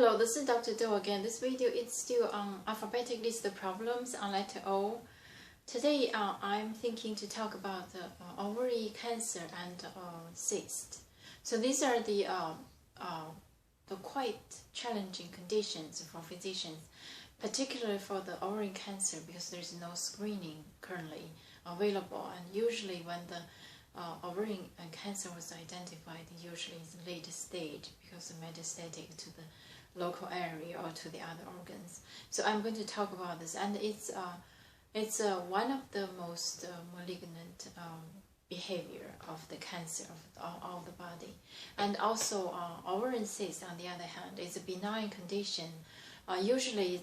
Hello, this is Dr. Do again. This video is still on alphabetic list of problems on letter O. Today I'm thinking to talk about the ovary cancer and cyst. So these are the quite challenging conditions for physicians, particularly for the ovary cancer, because there is no screening currently available, and usually when the ovarian cancer was identified, usually it's late stage because of metastatic to the local area or to the other organs. So I'm going to talk about this, and it's one of the most malignant behavior of the cancer of the body. And also ovarian cyst, on the other hand, is a benign condition. Usually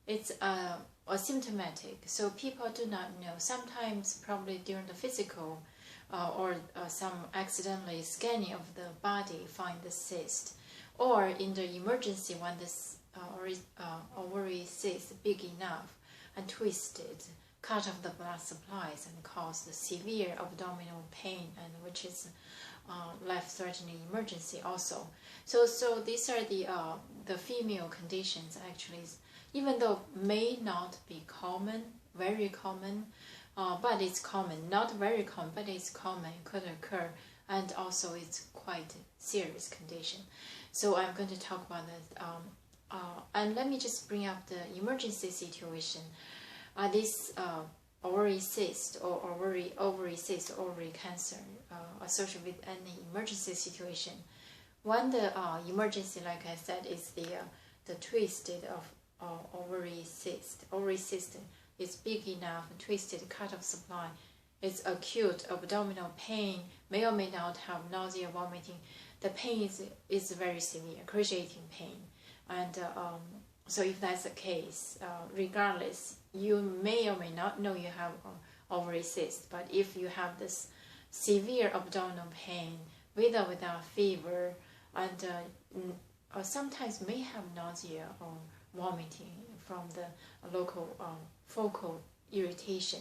it's asymptomatic, so people do not know. Sometimes probably during the physical or some accidentally scanning of the body find the cyst, or in the emergency when this ovary cyst big enough and twisted, cut off the blood supplies and cause the severe abdominal pain, and which is life-threatening emergency also. So these are the female conditions actually, even though may not be common, very common, but it's common, not very common, but it's common, could occur, and also it's quite serious condition. So I'm going to talk about that, and let me just bring up the emergency situation. This ovary cyst or ovary cyst, ovary cancer associated with any emergency situation. When the emergency, like I said, is the twisted of ovary cyst. Ovary cyst is big enough, twisted, cut off supply. It's acute abdominal pain, may or may not have nausea, vomiting. The pain is very severe, excruciating pain. And so if that's the case, regardless, you may or may not know you have ovary cyst, but if you have this severe abdominal pain with or without fever, and sometimes may have nausea or vomiting from the local focal irritation,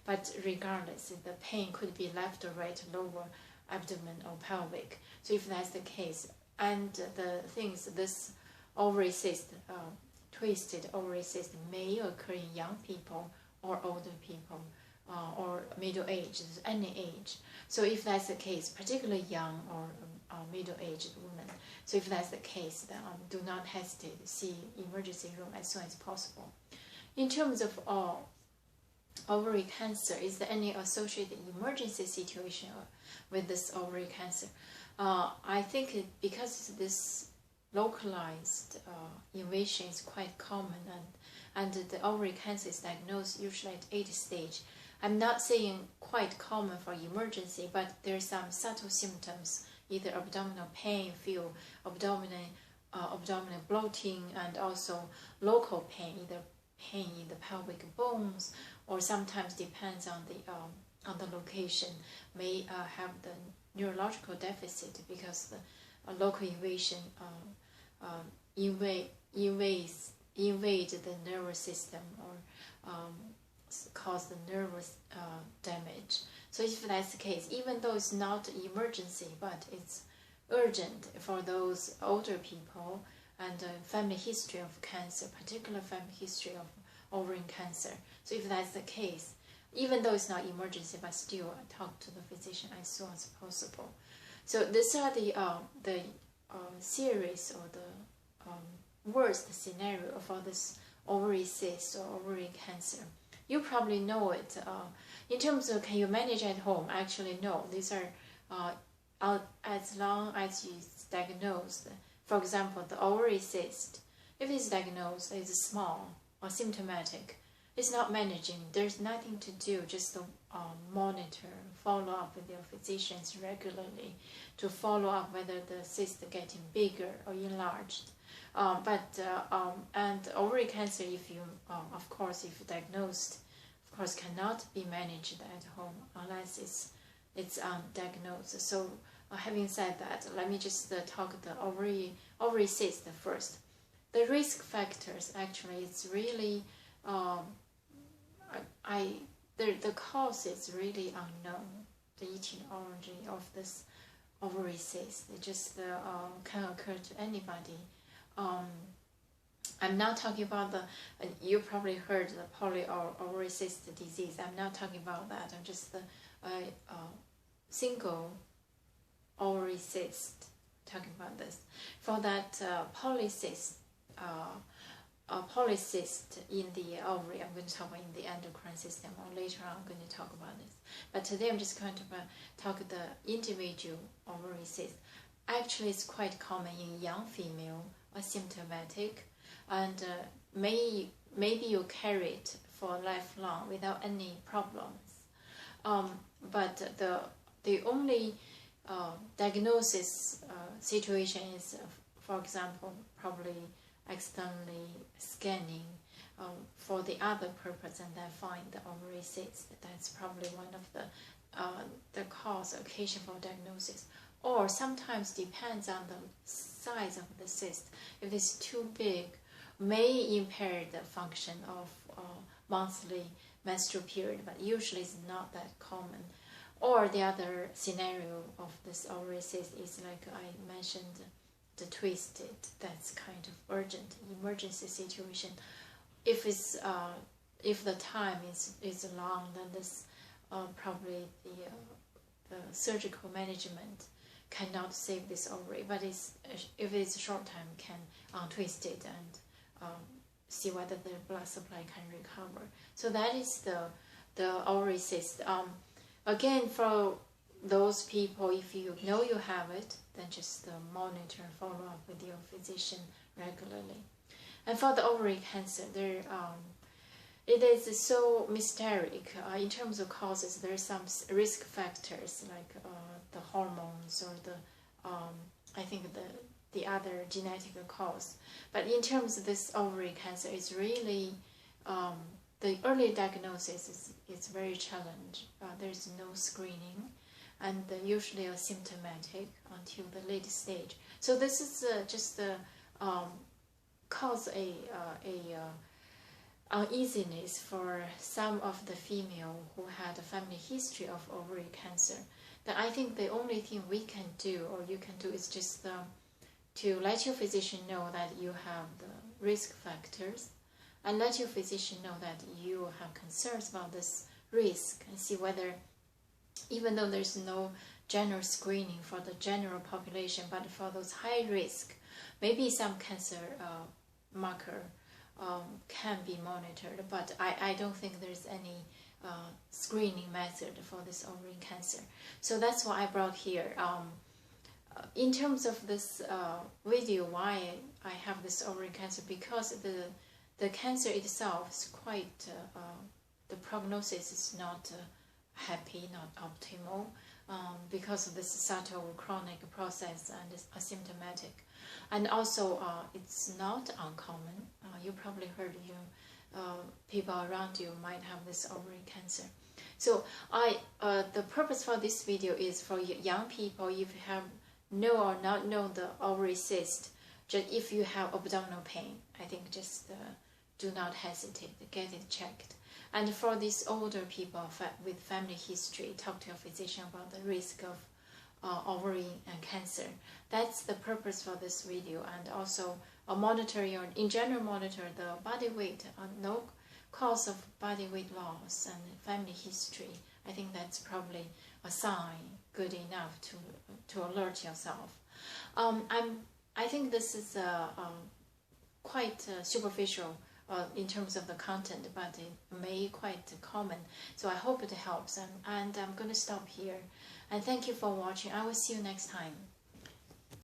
but regardless, the pain could be left or right, lower abdomen or pelvic. So if that's the case, and the things, this ovary cyst, twisted ovary cyst may occur in young people or older people, or middle-aged, any age. So if that's the case, particularly young or middle-aged women, so if that's the case, then do not hesitate to see emergency room as soon as possible. In terms of ovary cancer, is there any associated emergency situation with this ovary cancer? I think because this localized invasion is quite common, and the ovary cancer is diagnosed usually at 8th stage. I'm not saying quite common for emergency, but there are some subtle symptoms, either abdominal pain, feel abdominal bloating, and also local pain, either pain in the pelvic bones, or sometimes depends on the location, may have the neurological deficit because the local invasion invade the nervous system, or cause the nervous damage. So if that's the case, even though it's not emergency, but it's urgent for those older people and family history of cancer, particular family history of ovarian cancer. So if that's the case, even though it's not emergency, but still talk to the physician as soon as possible. So these are the series or the worst scenario for this ovary cyst or ovarian cancer. You probably know it. In terms of can you manage at home? Actually, no. These are as long as it's diagnosed. For example, the ovary cyst, if it's diagnosed, it's small or symptomatic, it's not managing. There's nothing to do, just to monitor, follow up with your physicians regularly to follow up whether the cyst is getting bigger or enlarged. And ovary cancer, if you, of course, if diagnosed, of course, cannot be managed at home unless it's diagnosed. So having said that, let me just talk the ovary cyst first. The risk factors, actually, it's really the cause is really unknown. The etiology of this ovary cyst, it just can occur to anybody. I'm not talking about the, you probably heard the polyovary disease. I'm not talking about that. I'm just the single ovary cyst talking about this. For that polycyst in the ovary, I'm going to talk about in the endocrine system, or later on I'm going to talk about this. But today I'm just going to talk the individual ovary cyst. Actually, it's quite common in young female, asymptomatic, and maybe you carry it for lifelong without any problems. But the only diagnosis situation is, for example, probably externally scanning for the other purpose, and then find the ovary cyst. That's probably one of the occasion for diagnosis. Or sometimes depends on the size of the cyst. If it's too big, may impair the function of monthly menstrual period, but usually it's not that common. Or the other scenario of this ovary cyst is, like I mentioned, the twisted. That's kind of urgent emergency situation. If it's if the time is long, then this probably the surgical management cannot save this ovary. But if it's short time, can untwist it and see whether the blood supply can recover. So that is the ovary cyst. Again, for those people, if you know you have it, then just monitor and follow up with your physician regularly. And for the ovary cancer, it is so mysterious. In terms of causes, there are some risk factors like the hormones or I think the other genetic cause. But in terms of this ovary cancer, it's really the early diagnosis is very challenging. There's no screening, and usually asymptomatic until the late stage. So this is just cause a uneasiness for some of the female who had a family history of ovary cancer. That I think the only thing we can do, or you can do, is just to let your physician know that you have the risk factors, and let your physician know that you have concerns about this risk, and see whether, even though there's no general screening for the general population, but for those high risk, maybe some cancer marker can be monitored. But I don't think there's any screening method for this ovarian cancer. So that's what I brought here. In terms of this video, why I have this ovarian cancer, because the cancer itself is quite, the prognosis is not happy, not optimal, because of this subtle chronic process and it's asymptomatic. And also it's not uncommon. You probably heard people around you might have this ovarian cancer. So the purpose for this video is for young people. If you have know or not know the ovary cyst, just if you have abdominal pain, I think just do not hesitate, get it checked. And for these older people with family history, talk to your physician about the risk of ovarian cancer. That's the purpose for this video. And also in general monitor the body weight, no cause of body weight loss and family history. I think that's probably a sign good enough to alert yourself. I think this is quite superficial in terms of the content, but it may quite common. So I hope it helps, and I'm going to stop here. And thank you for watching. I will see you next time.